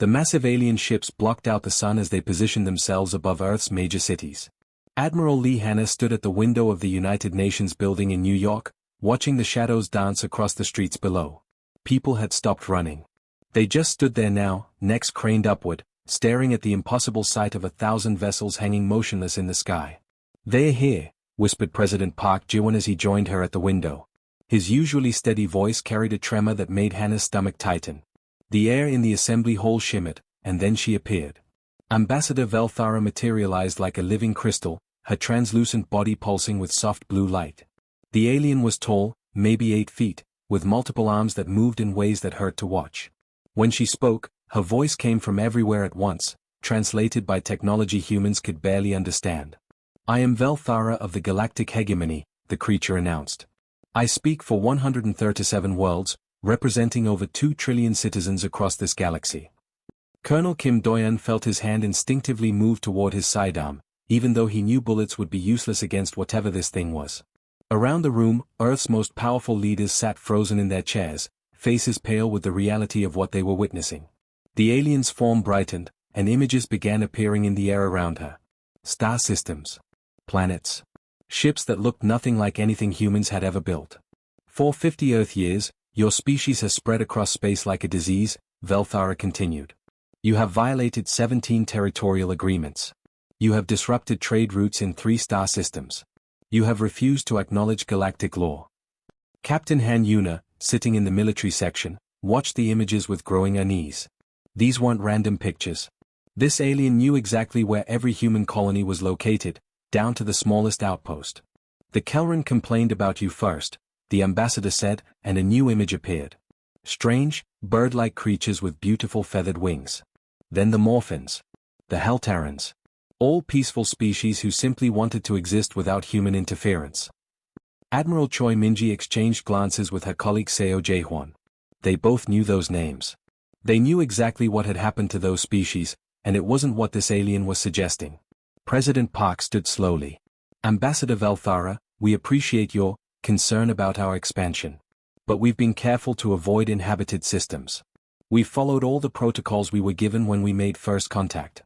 The massive alien ships blocked out the sun as they positioned themselves above Earth's major cities. Admiral Lee Hanna stood at the window of the United Nations building in New York, watching the shadows dance across the streets below. People had stopped running. They just stood there now, necks craned upward, staring at the impossible sight of 1,000 vessels hanging motionless in the sky. "They're here," whispered President Park Ji-won as he joined her at the window. His usually steady voice carried a tremor that made Hannah's stomach tighten. The air in the assembly hall shimmered, and then she appeared. Ambassador Velthara materialized like a living crystal, her translucent body pulsing with soft blue light. The alien was tall, maybe 8 feet, with multiple arms that moved in ways that hurt to watch. When she spoke, her voice came from everywhere at once, translated by technology humans could barely understand. "I am Velthara of the Galactic Hegemony," the creature announced. "I speak for 137 worlds, representing over 2 trillion citizens across this galaxy." Colonel Kim Do-yeon felt his hand instinctively move toward his sidearm, even though he knew bullets would be useless against whatever this thing was. Around the room, Earth's most powerful leaders sat frozen in their chairs, faces pale with the reality of what they were witnessing. The alien's form brightened, and images began appearing in the air around her. Star systems. Planets. Ships that looked nothing like anything humans had ever built. "For 50 Earth years, your species has spread across space like a disease," Velthara continued. "You have violated 17 territorial agreements. You have disrupted trade routes in 3 star systems. You have refused to acknowledge galactic law." Captain Han Yuna, sitting in the military section, watched the images with growing unease. These weren't random pictures. This alien knew exactly where every human colony was located, down to the smallest outpost. "The Kelran complained about you first," the ambassador said, and a new image appeared. Strange, bird-like creatures with beautiful feathered wings. Then the Morphins. The Heltarans. All peaceful species who simply wanted to exist without human interference. Admiral Choi Minji exchanged glances with her colleague Seo Jae-hwan. They both knew those names. They knew exactly what had happened to those species, and it wasn't what this alien was suggesting. President Park stood slowly. "Ambassador Velthara, we appreciate your concern about our expansion. But we've been careful to avoid inhabited systems. We've followed all the protocols we were given when we made first contact."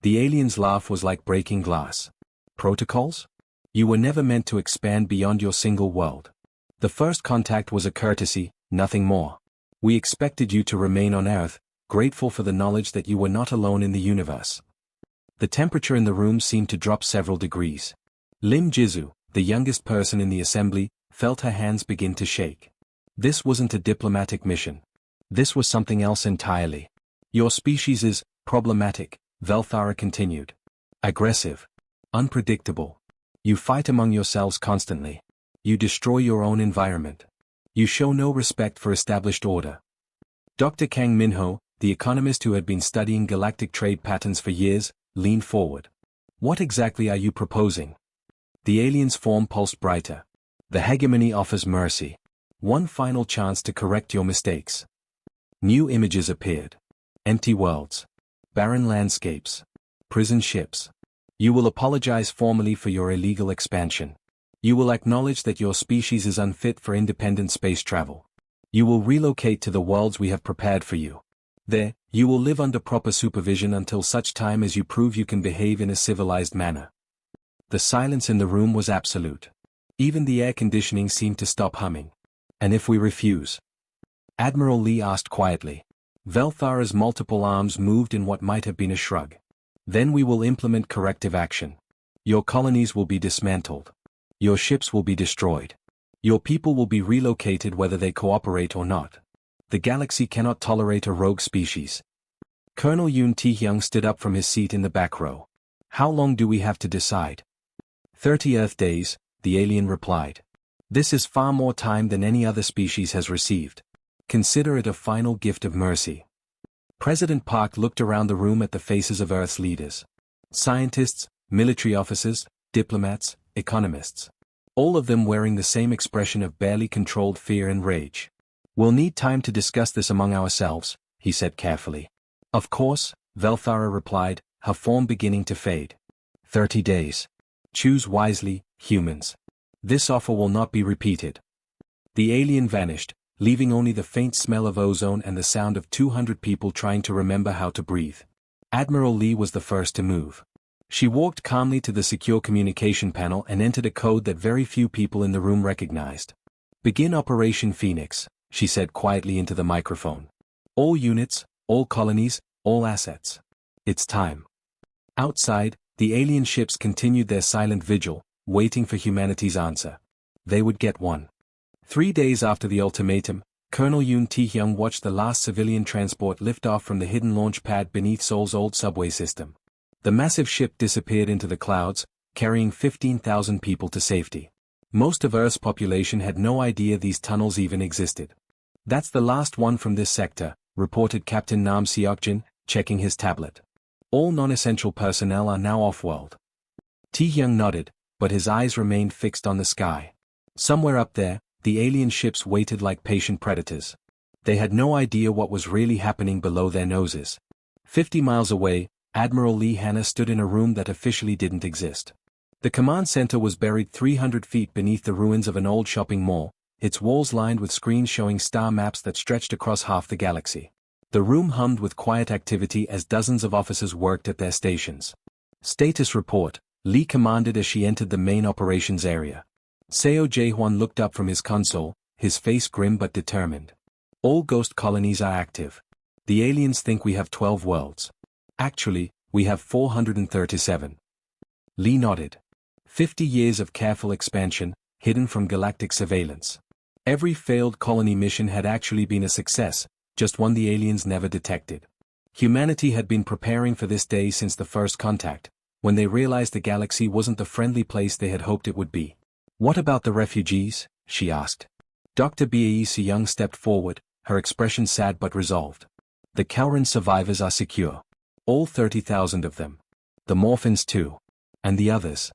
The alien's laugh was like breaking glass. "Protocols? You were never meant to expand beyond your single world. The first contact was a courtesy, nothing more. We expected you to remain on Earth, grateful for the knowledge that you were not alone in the universe." The temperature in the room seemed to drop several degrees. Lim Jizu, the youngest person in the assembly, felt her hands begin to shake. This wasn't a diplomatic mission. This was something else entirely. "Your species is problematic," Velthara continued. "Aggressive. Unpredictable. You fight among yourselves constantly. You destroy your own environment. You show no respect for established order." Dr. Kang Min-ho, the economist who had been studying galactic trade patterns for years, leaned forward. "What exactly are you proposing?" The alien's form pulsed brighter. "The hegemony offers mercy. One final chance to correct your mistakes." New images appeared. Empty worlds. Barren landscapes. Prison ships. "You will apologize formally for your illegal expansion. You will acknowledge that your species is unfit for independent space travel. You will relocate to the worlds we have prepared for you. There, you will live under proper supervision until such time as you prove you can behave in a civilized manner." The silence in the room was absolute. Even the air conditioning seemed to stop humming. "And if we refuse?" Admiral Lee asked quietly. Velthara's multiple arms moved in what might have been a shrug. "Then we will implement corrective action. Your colonies will be dismantled. Your ships will be destroyed. Your people will be relocated whether they cooperate or not. The galaxy cannot tolerate a rogue species." Colonel Yoon Tae-hyung stood up from his seat in the back row. "How long do we have to decide?" 30 Earth days, the alien replied. "This is far more time than any other species has received. Consider it a final gift of mercy." President Park looked around the room at the faces of Earth's leaders. Scientists, military officers, diplomats, economists. All of them wearing the same expression of barely controlled fear and rage. "We'll need time to discuss this among ourselves," he said carefully. "Of course," Velthara replied, her form beginning to fade. 30 days. Choose wisely, humans. This offer will not be repeated." The alien vanished, leaving only the faint smell of ozone and the sound of 200 people trying to remember how to breathe. Admiral Lee was the first to move. She walked calmly to the secure communication panel and entered a code that very few people in the room recognized. "Begin Operation Phoenix," she said quietly into the microphone. "All units, all colonies, all assets. It's time." Outside, the alien ships continued their silent vigil, waiting for humanity's answer. They would get one. 3 days after the ultimatum, Colonel Yoon Tae-hyung watched the last civilian transport lift off from the hidden launch pad beneath Seoul's old subway system. The massive ship disappeared into the clouds, carrying 15,000 people to safety. Most of Earth's population had no idea these tunnels even existed. "That's the last one from this sector," reported Captain Nam Seokjin, checking his tablet. "All non-essential personnel are now off-world." Tae-hyung nodded, but his eyes remained fixed on the sky. Somewhere up there, the alien ships waited like patient predators. They had no idea what was really happening below their noses. 50 miles away, Admiral Lee Hanna stood in a room that officially didn't exist. The command center was buried 300 feet beneath the ruins of an old shopping mall, its walls lined with screens showing star maps that stretched across half the galaxy. The room hummed with quiet activity as dozens of officers worked at their stations. "Status report," Lee commanded as she entered the main operations area. Seo Jae-hwan looked up from his console, his face grim but determined. "All ghost colonies are active. The aliens think we have 12 worlds. Actually, we have 437. Lee nodded. 50 years of careful expansion, hidden from galactic surveillance. Every failed colony mission had actually been a success, just one the aliens never detected. Humanity had been preparing for this day since the first contact, when they realized the galaxy wasn't the friendly place they had hoped it would be. "What about the refugees?" she asked. Dr. Bae Si-young stepped forward, her expression sad but resolved. "The Kelran survivors are secure. All 30,000 of them. The Morphins too. And the others.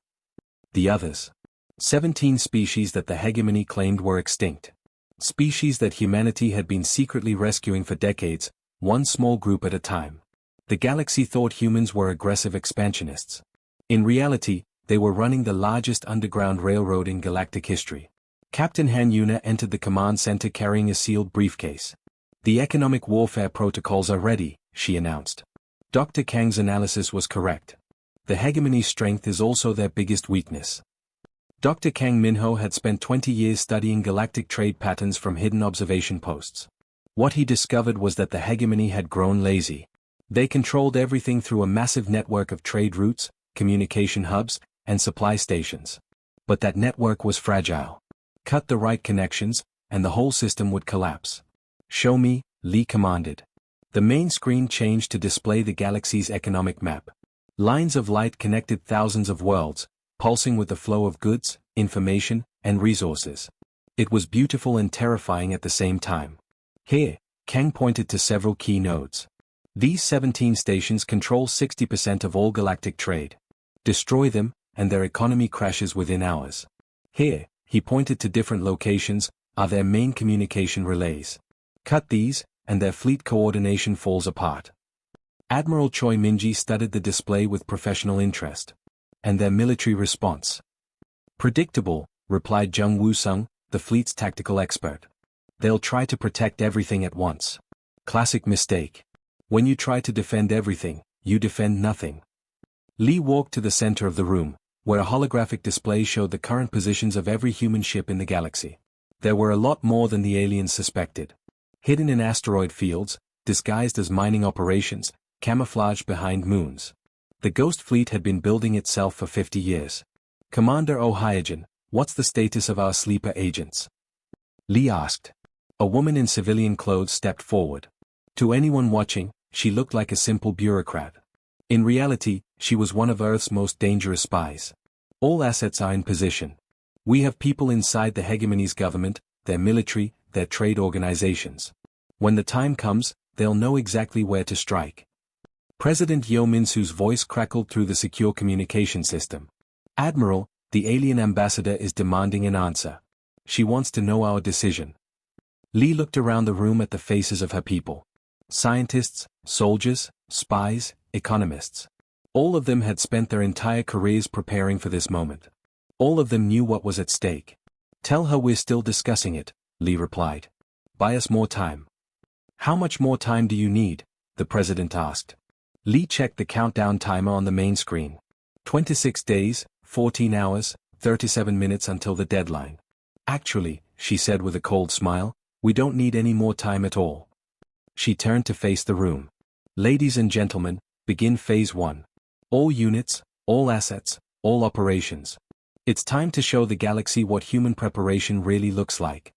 The others. 17 species that the hegemony claimed were extinct. Species that humanity had been secretly rescuing for decades, one small group at a time. The galaxy thought humans were aggressive expansionists. In reality, they were running the largest underground railroad in galactic history." Captain Han Yuna entered the command center carrying a sealed briefcase. "The economic warfare protocols are ready," she announced. Dr. Kang's analysis was correct. The hegemony's strength is also their biggest weakness. Dr. Kang Minho had spent 20 years studying galactic trade patterns from hidden observation posts. What he discovered was that the hegemony had grown lazy. They controlled everything through a massive network of trade routes, communication hubs, and supply stations. But that network was fragile. Cut the right connections, and the whole system would collapse. "Show me," Lee commanded. The main screen changed to display the galaxy's economic map. Lines of light connected thousands of worlds, pulsing with the flow of goods, information, and resources. It was beautiful and terrifying at the same time. "Here," Kang pointed to several key nodes. "These 17 stations control 60% of all galactic trade. Destroy them, and their economy crashes within hours. Here," he pointed to different locations, "are their main communication relays. Cut these, and their fleet coordination falls apart." Admiral Choi Minji studied the display with professional interest. "And their military response?" "Predictable," replied Jung Woo-sung, the fleet's tactical expert. "They'll try to protect everything at once. Classic mistake. When you try to defend everything, you defend nothing." Lee walked to the center of the room, where a holographic display showed the current positions of every human ship in the galaxy. There were a lot more than the aliens suspected. Hidden in asteroid fields, disguised as mining operations, camouflaged behind moons. The Ghost Fleet had been building itself for 50 years. "Commander O'Hyojin, what's the status of our sleeper agents?" Lee asked. A woman in civilian clothes stepped forward. To anyone watching, she looked like a simple bureaucrat. In reality, she was one of Earth's most dangerous spies. "All assets are in position. We have people inside the hegemony's government, their military, their trade organizations. When the time comes, they'll know exactly where to strike." President Yo Min-soo's voice crackled through the secure communication system. "Admiral, the alien ambassador is demanding an answer. She wants to know our decision." Lee looked around the room at the faces of her people. Scientists, soldiers, spies, economists. All of them had spent their entire careers preparing for this moment. All of them knew what was at stake. "Tell her we're still discussing it," Lee replied. buy us more time. How much more time do you need? The president asked. Lee checked the countdown timer on the main screen. 26 days, 14 hours, 37 minutes until the deadline. Actually, she said with a cold smile, we don't need any more time at all. She turned to face the room. Ladies and gentlemen, begin phase 1. All units, all assets, all operations. It's time to show the galaxy what human preparation really looks like.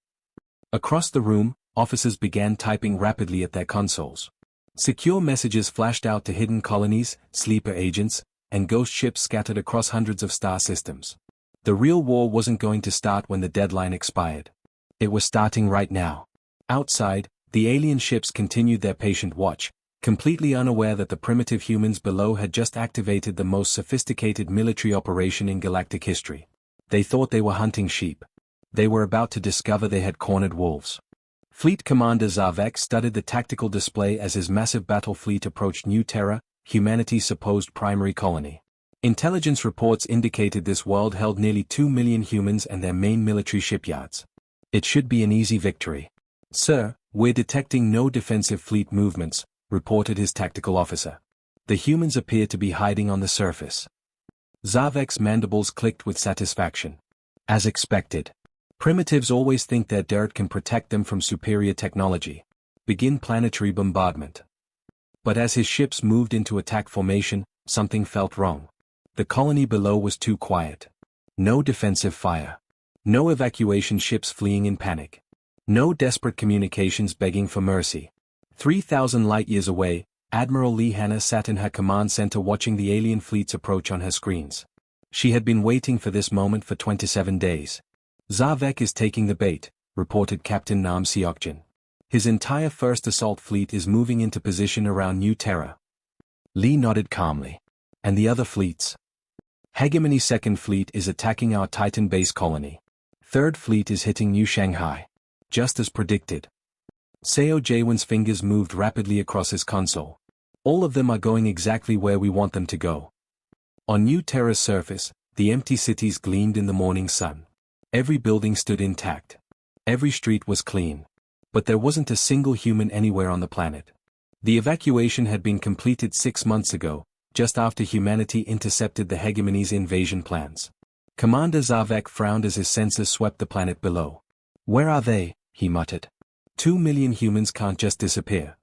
Across the room, officers began typing rapidly at their consoles. Secure messages flashed out to hidden colonies, sleeper agents, and ghost ships scattered across hundreds of star systems. The real war wasn't going to start when the deadline expired. It was starting right now. Outside, the alien ships continued their patient watch, completely unaware that the primitive humans below had just activated the most sophisticated military operation in galactic history. They thought they were hunting sheep. They were about to discover they had cornered wolves. Fleet Commander Zavek studied the tactical display as his massive battle fleet approached New Terra, humanity's supposed primary colony. Intelligence reports indicated this world held nearly 2 million humans and their main military shipyards. It should be an easy victory. Sir, we're detecting no defensive fleet movements, reported his tactical officer. The humans appear to be hiding on the surface. Zavek's mandibles clicked with satisfaction. As expected. Primitives always think their dirt can protect them from superior technology. Begin planetary bombardment. But as his ships moved into attack formation, something felt wrong. The colony below was too quiet. No defensive fire. No evacuation ships fleeing in panic. No desperate communications begging for mercy. 3,000 light-years away, Admiral Lee Hanna sat in her command center watching the alien fleets approach on her screens. She had been waiting for this moment for 27 days. Zavek is taking the bait, reported Captain Nam Seokjin. His entire first assault fleet is moving into position around New Terra. Lee nodded calmly. And the other fleets? Hegemony Second Fleet is attacking our Titan base colony. Third Fleet is hitting New Shanghai. Just as predicted. Seo Jaewon's fingers moved rapidly across his console. All of them are going exactly where we want them to go. On New Terra's surface, the empty cities gleamed in the morning sun. Every building stood intact. Every street was clean. But there wasn't a single human anywhere on the planet. The evacuation had been completed 6 months ago, just after humanity intercepted the hegemony's invasion plans. Commander Zavek frowned as his sensors swept the planet below. Where are they? He muttered. 2 million humans can't just disappear.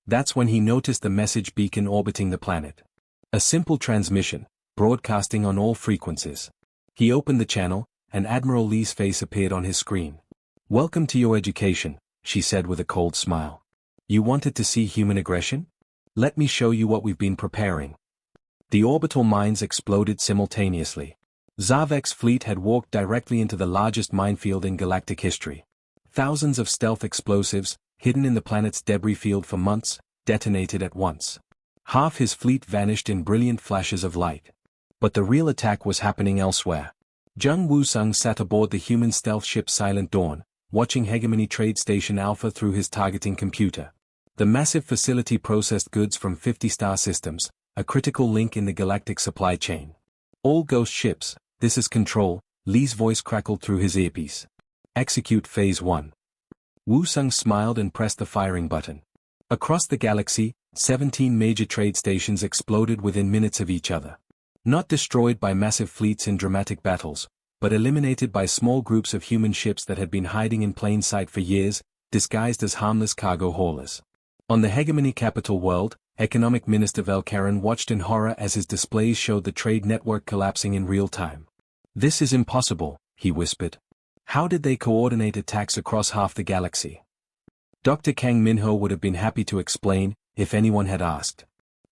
That's when he noticed the message beacon orbiting the planet. A simple transmission, broadcasting on all frequencies. He opened the channel, and Admiral Lee's face appeared on his screen. Welcome to your education, she said with a cold smile. You wanted to see human aggression? Let me show you what we've been preparing. The orbital mines exploded simultaneously. Zavek's fleet had walked directly into the largest minefield in galactic history. Thousands of stealth explosives, hidden in the planet's debris field for months, detonated at once. Half his fleet vanished in brilliant flashes of light. But the real attack was happening elsewhere. Jung Woo-sung sat aboard the human stealth ship Silent Dawn, watching Hegemony Trade Station Alpha through his targeting computer. The massive facility processed goods from 50 star systems, a critical link in the galactic supply chain. All ghost ships, this is Control, Lee's voice crackled through his earpiece. Execute Phase 1. Woo-sung smiled and pressed the firing button. Across the galaxy, 17 major trade stations exploded within minutes of each other. Not destroyed by massive fleets in dramatic battles, but eliminated by small groups of human ships that had been hiding in plain sight for years, disguised as harmless cargo haulers. On the Hegemony capital world, Economic Minister Velkaran watched in horror as his displays showed the trade network collapsing in real time. This is impossible, he whispered. How did they coordinate attacks across half the galaxy? Dr. Kang Minho would have been happy to explain, if anyone had asked.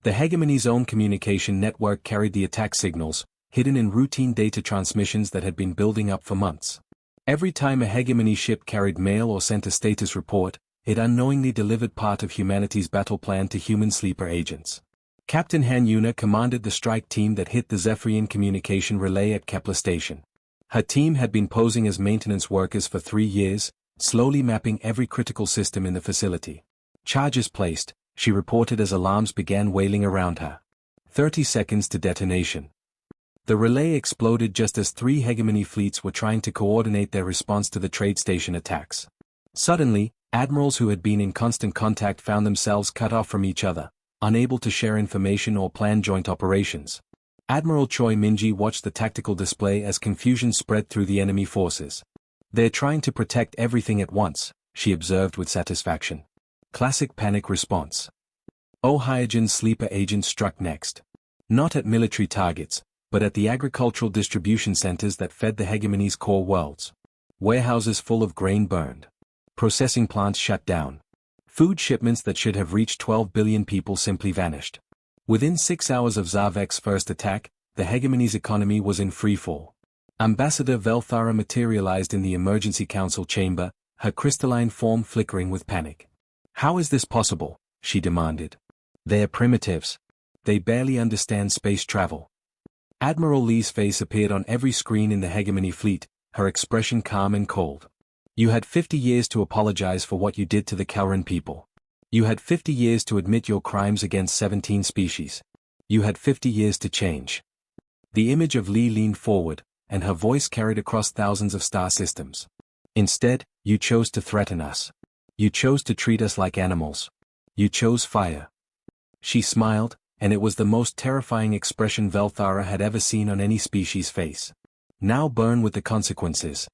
The Hegemony's own communication network carried the attack signals, hidden in routine data transmissions that had been building up for months. Every time a Hegemony ship carried mail or sent a status report, it unknowingly delivered part of humanity's battle plan to human sleeper agents. Captain Han Yuna commanded the strike team that hit the Zephyrian communication relay at Kepler Station. Her team had been posing as maintenance workers for 3 years, slowly mapping every critical system in the facility. Charges placed, she reported as alarms began wailing around her. 30 seconds to detonation. The relay exploded just as 3 Hegemony fleets were trying to coordinate their response to the trade station attacks. Suddenly, Admirals who had been in constant contact found themselves cut off from each other, unable to share information or plan joint operations. Admiral Choi Minji watched the tactical display as confusion spread through the enemy forces. "They're trying to protect everything at once," she observed with satisfaction. Classic panic response. Ohiogen's sleeper agent struck next. Not at military targets, but at the agricultural distribution centers that fed the hegemony's core worlds. Warehouses full of grain burned. Processing plants shut down. Food shipments that should have reached 12 billion people simply vanished. Within 6 hours of Zavek's first attack, the hegemony's economy was in freefall. Ambassador Velthara materialized in the emergency council chamber, her crystalline form flickering with panic. "How is this possible?" she demanded. "They're primitives. They barely understand space travel." Admiral Lee's face appeared on every screen in the hegemony fleet, her expression calm and cold. "You had 50 years to apologize for what you did to the Kelran people. You had 50 years to admit your crimes against 17 species. You had 50 years to change." The image of Lee leaned forward, and her voice carried across thousands of star systems. "Instead, you chose to threaten us. You chose to treat us like animals. You chose fire." She smiled, and it was the most terrifying expression Velthara had ever seen on any species' face. "Now burn with the consequences."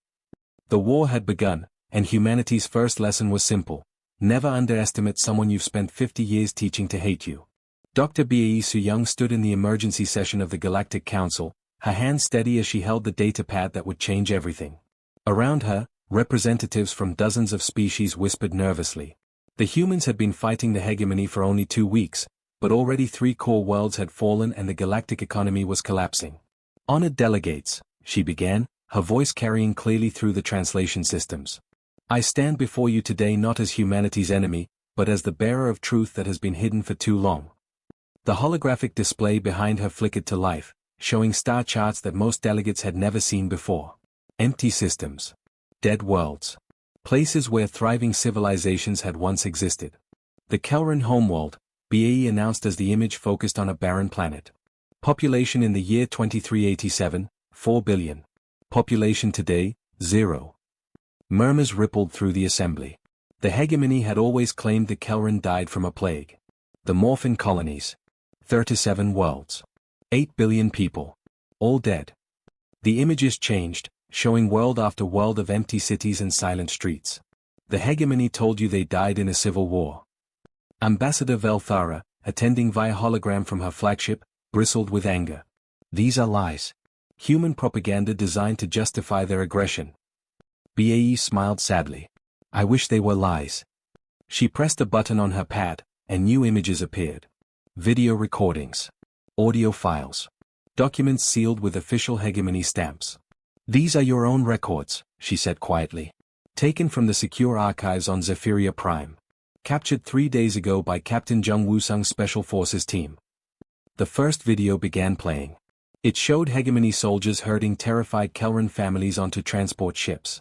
The war had begun, and humanity's first lesson was simple: never underestimate someone you've spent 50 years teaching to hate you. Dr. Bae Su-young stood in the emergency session of the Galactic Council, her hand steady as she held the datapad that would change everything. Around her, representatives from dozens of species whispered nervously. The humans had been fighting the hegemony for only 2 weeks, but already 3 core worlds had fallen and the galactic economy was collapsing. "Honored delegates," she began, her voice carrying clearly through the translation systems. "I stand before you today not as humanity's enemy, but as the bearer of truth that has been hidden for too long." The holographic display behind her flickered to life, showing star charts that most delegates had never seen before. Empty systems. Dead worlds. Places where thriving civilizations had once existed. The Kelran homeworld, BAE announced as the image focused on a barren planet. Population in the year 2387, 4 billion. Population today, 0. Murmurs rippled through the assembly. The hegemony had always claimed the Kelran died from a plague. The Morphin colonies. 37 worlds. 8 billion people. All dead. The images changed, showing world after world of empty cities and silent streets. The hegemony told you they died in a civil war. Ambassador Velthara, attending via hologram from her flagship, bristled with anger. "These are lies. Human propaganda designed to justify their aggression." BAE smiled sadly. "I wish they were lies." She pressed a button on her pad, and new images appeared. Video recordings. Audio files. Documents sealed with official hegemony stamps. "These are your own records," she said quietly. "Taken from the secure archives on Zephyria Prime. Captured 3 days ago by Captain Jung Woo-sung's Special Forces team." The first video began playing. It showed hegemony soldiers herding terrified Kelran families onto transport ships.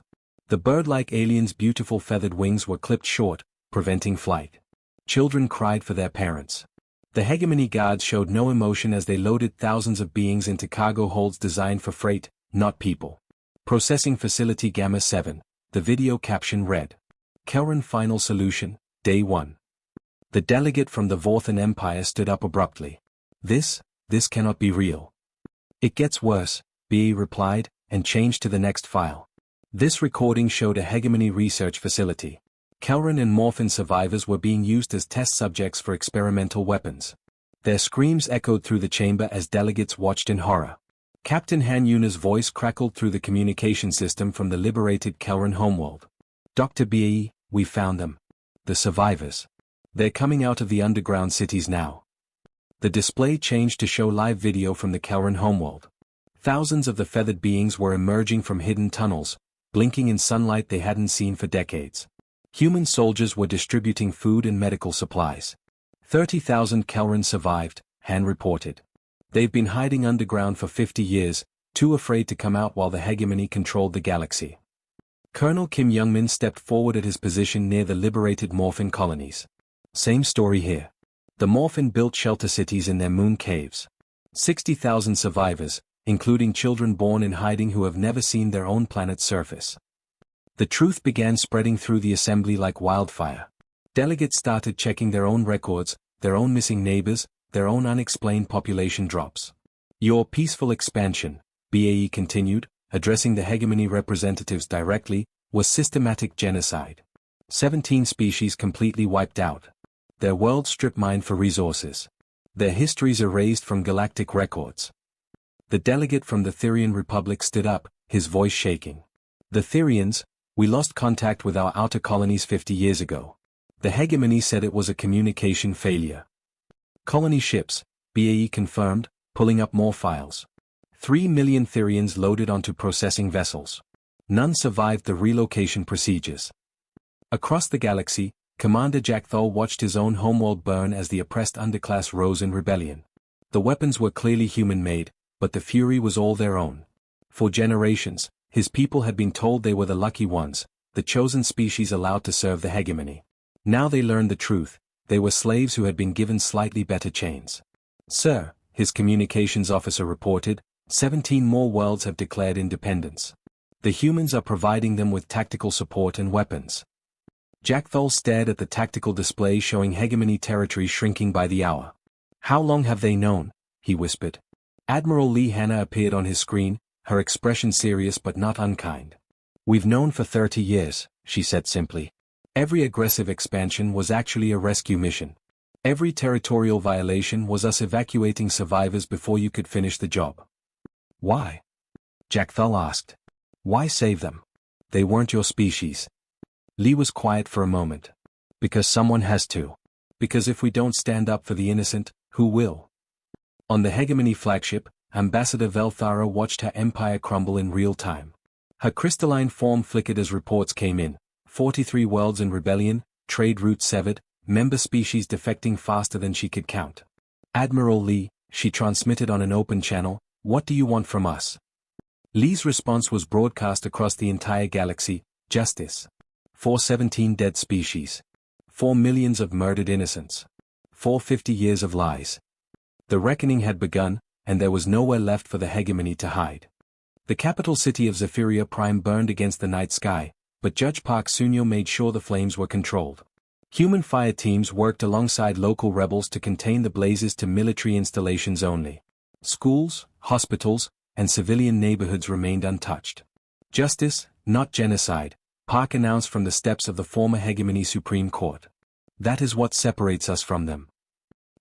The bird-like aliens' beautiful feathered wings were clipped short, preventing flight. Children cried for their parents. The hegemony guards showed no emotion as they loaded thousands of beings into cargo holds designed for freight, not people. Processing Facility Gamma 7, the video caption read. Kelran Final Solution, Day 1. The delegate from the Vorthan Empire stood up abruptly. This cannot be real." "It gets worse," BE replied, and changed to the next file. This recording showed a hegemony research facility. Kelran and Morphin survivors were being used as test subjects for experimental weapons. Their screams echoed through the chamber as delegates watched in horror. Captain Han Yuna's voice crackled through the communication system from the liberated Kelran homeworld. "Dr. BE, we found them. The survivors. They're coming out of the underground cities now." The display changed to show live video from the Kelran homeworld. Thousands of the feathered beings were emerging from hidden tunnels, blinking in sunlight they hadn't seen for decades. Human soldiers were distributing food and medical supplies. 30,000 Kelran survived, Han reported. They've been hiding underground for 50 years, too afraid to come out while the hegemony controlled the galaxy. Colonel Kim Youngmin stepped forward at his position near the liberated Morphin colonies. "Same story here. The Morphin built shelter cities in their moon caves. 60,000 survivors, including children born in hiding who have never seen their own planet's surface." The truth began spreading through the assembly like wildfire. Delegates started checking their own records, their own missing neighbors, their own unexplained population drops. Your peaceful expansion, BAE continued, addressing the hegemony representatives directly, was systematic genocide. 17 species completely wiped out. Their world strip mined for resources. Their histories erased from galactic records. The delegate from the Therian Republic stood up, his voice shaking. The Therians, we lost contact with our outer colonies 50 years ago. The hegemony said it was a communication failure. Colony ships, BAE confirmed, pulling up more files. 3 million Therians loaded onto processing vessels. None survived the relocation procedures. Across the galaxy, Commander Jack Thol watched his own homeworld burn as the oppressed underclass rose in rebellion. The weapons were clearly human-made, but the fury was all their own. For generations, his people had been told they were the lucky ones, the chosen species allowed to serve the hegemony. Now they learned the truth, they were slaves who had been given slightly better chains. Sir, his communications officer reported, 17 more worlds have declared independence. The humans are providing them with tactical support and weapons. Jack Thol stared at the tactical display showing hegemony territory shrinking by the hour. How long have they known? He whispered. Admiral Lee Hanna appeared on his screen, her expression serious but not unkind. We've known for 30 years, she said simply. Every aggressive expansion was actually a rescue mission. Every territorial violation was us evacuating survivors before you could finish the job. Why? Jack Thol asked. Why save them? They weren't your species. Lee was quiet for a moment. Because someone has to. Because if we don't stand up for the innocent, who will? On the hegemony flagship, Ambassador Velthara watched her empire crumble in real time. Her crystalline form flickered as reports came in. 43 worlds in rebellion, trade routes severed, member species defecting faster than she could count. Admiral Lee, she transmitted on an open channel, what do you want from us? Lee's response was broadcast across the entire galaxy, justice. 417 dead species. 4 millions of murdered innocents. 450 years of lies. The reckoning had begun, and there was nowhere left for the hegemony to hide. The capital city of Zephyria Prime burned against the night sky, but Judge Park Sunyo made sure the flames were controlled. Human fire teams worked alongside local rebels to contain the blazes to military installations only. Schools, hospitals, and civilian neighborhoods remained untouched. Justice, not genocide, Park announced from the steps of the former hegemony Supreme Court. That is what separates us from them.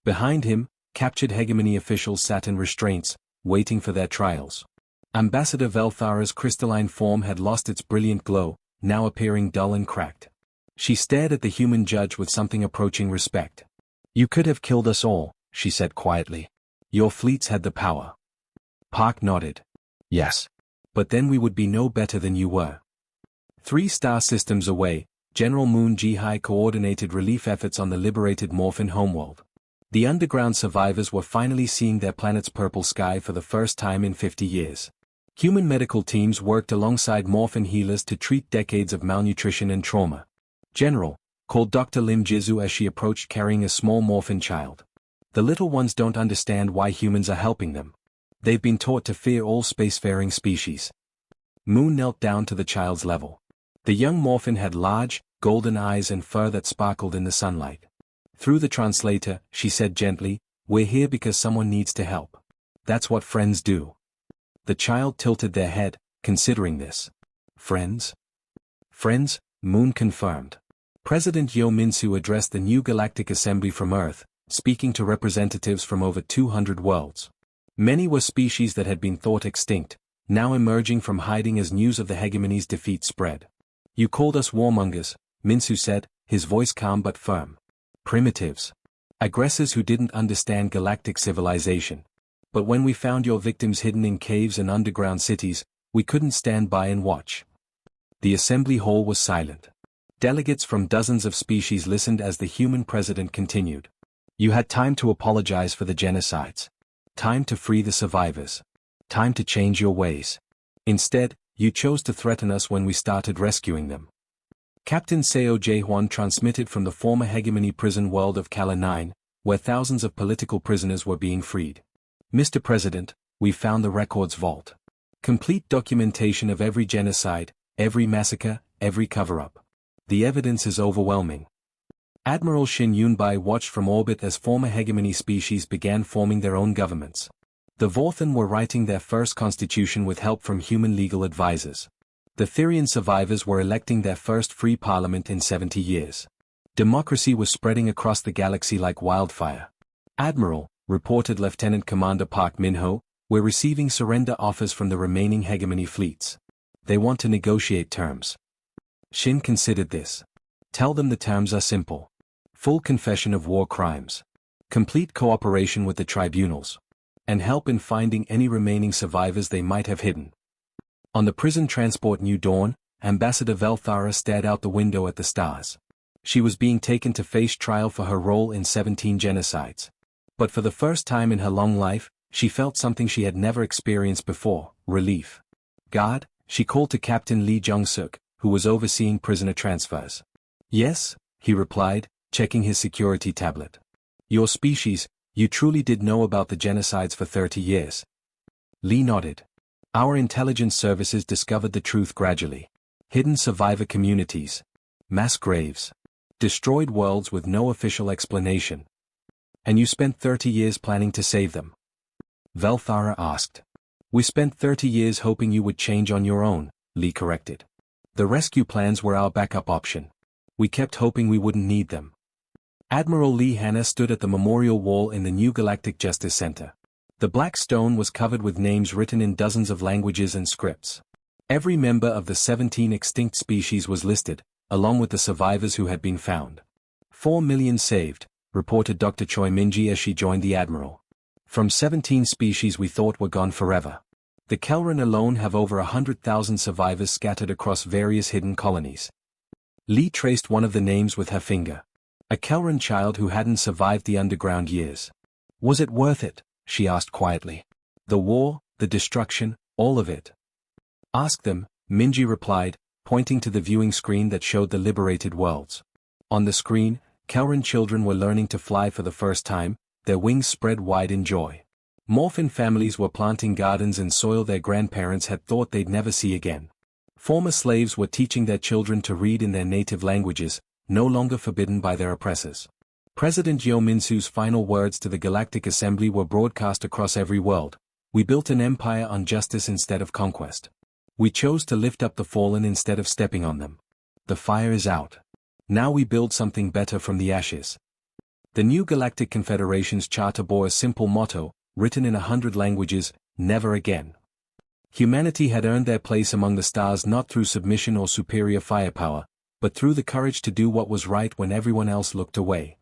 Behind him, captured hegemony officials sat in restraints, waiting for their trials. Ambassador Velthara's crystalline form had lost its brilliant glow, now appearing dull and cracked. She stared at the human judge with something approaching respect. You could have killed us all, she said quietly. Your fleets had the power. Park nodded. Yes. But then we would be no better than you were. 3 star systems away, General Moon Jihai coordinated relief efforts on the liberated Morphin homeworld. The underground survivors were finally seeing their planet's purple sky for the first time in 50 years. Human medical teams worked alongside Morphin healers to treat decades of malnutrition and trauma. General, called Dr. Lim Jizu as she approached carrying a small Morphin child. The little ones don't understand why humans are helping them. They've been taught to fear all spacefaring species. Moon knelt down to the child's level. The young Morphin had large, golden eyes and fur that sparkled in the sunlight. Through the translator, she said gently, we're here because someone needs to help. That's what friends do. The child tilted their head, considering this. Friends? Friends, Moon confirmed. President Yo Minsu addressed the new Galactic Assembly from Earth, speaking to representatives from over 200 worlds. Many were species that had been thought extinct, now emerging from hiding as news of the hegemony's defeat spread. You called us warmongers, Minsu said, his voice calm but firm. Primitives. Aggressors who didn't understand galactic civilization. But when we found your victims hidden in caves and underground cities, we couldn't stand by and watch. The assembly hall was silent. Delegates from dozens of species listened as the human president continued. You had time to apologize for the genocides. Time to free the survivors. Time to change your ways. Instead, you chose to threaten us when we started rescuing them. Captain Seo Jae-hwan transmitted from the former hegemony prison world of Kala 9, where thousands of political prisoners were being freed. Mr. President, we found the records vault. Complete documentation of every genocide, every massacre, every cover-up. The evidence is overwhelming. Admiral Shin Yunbai watched from orbit as former hegemony species began forming their own governments. The Vorthan were writing their first constitution with help from human legal advisors. The Therian survivors were electing their first free parliament in 70 years. Democracy was spreading across the galaxy like wildfire. Admiral, reported Lieutenant Commander Park Min-ho, we're receiving surrender offers from the remaining hegemony fleets. They want to negotiate terms. Shin considered this. Tell them the terms are simple. Full confession of war crimes. Complete cooperation with the tribunals. And help in finding any remaining survivors they might have hidden. On the prison transport New Dawn, Ambassador Velthara stared out the window at the stars. She was being taken to face trial for her role in 17 genocides. But for the first time in her long life, she felt something she had never experienced before, relief. "Guard," she called to Captain Lee Jung-suk, who was overseeing prisoner transfers. "Yes," he replied, checking his security tablet. "Your species, you truly did know about the genocides for 30 years. Lee nodded. "Our intelligence services discovered the truth gradually. Hidden survivor communities. Mass graves. Destroyed worlds with no official explanation. And you spent 30 years planning to save them?" Velthara asked. "We spent 30 years hoping you would change on your own," Lee corrected. "The rescue plans were our backup option. We kept hoping we wouldn't need them." Admiral Lee Hanna stood at the memorial wall in the new Galactic Justice Center. The black stone was covered with names written in dozens of languages and scripts. Every member of the 17 extinct species was listed, along with the survivors who had been found. 4 million saved, reported Dr. Choi Minji as she joined the Admiral. From 17 species we thought were gone forever. The Kelran alone have over 100,000 survivors scattered across various hidden colonies. Lee traced one of the names with her finger. A Kelran child who hadn't survived the underground years. "Was it worth it?" she asked quietly. "The war, the destruction, all of it." "Ask them," Minji replied, pointing to the viewing screen that showed the liberated worlds. On the screen, Kelran children were learning to fly for the first time, their wings spread wide in joy. Morphin families were planting gardens in soil their grandparents had thought they'd never see again. Former slaves were teaching their children to read in their native languages, no longer forbidden by their oppressors. President Yo Min-soo's final words to the Galactic Assembly were broadcast across every world. "We built an empire on justice instead of conquest. We chose to lift up the fallen instead of stepping on them. The fire is out. Now we build something better from the ashes." The new Galactic Confederation's charter bore a simple motto, written in 100 languages, "Never again." Humanity had earned their place among the stars not through submission or superior firepower, but through the courage to do what was right when everyone else looked away.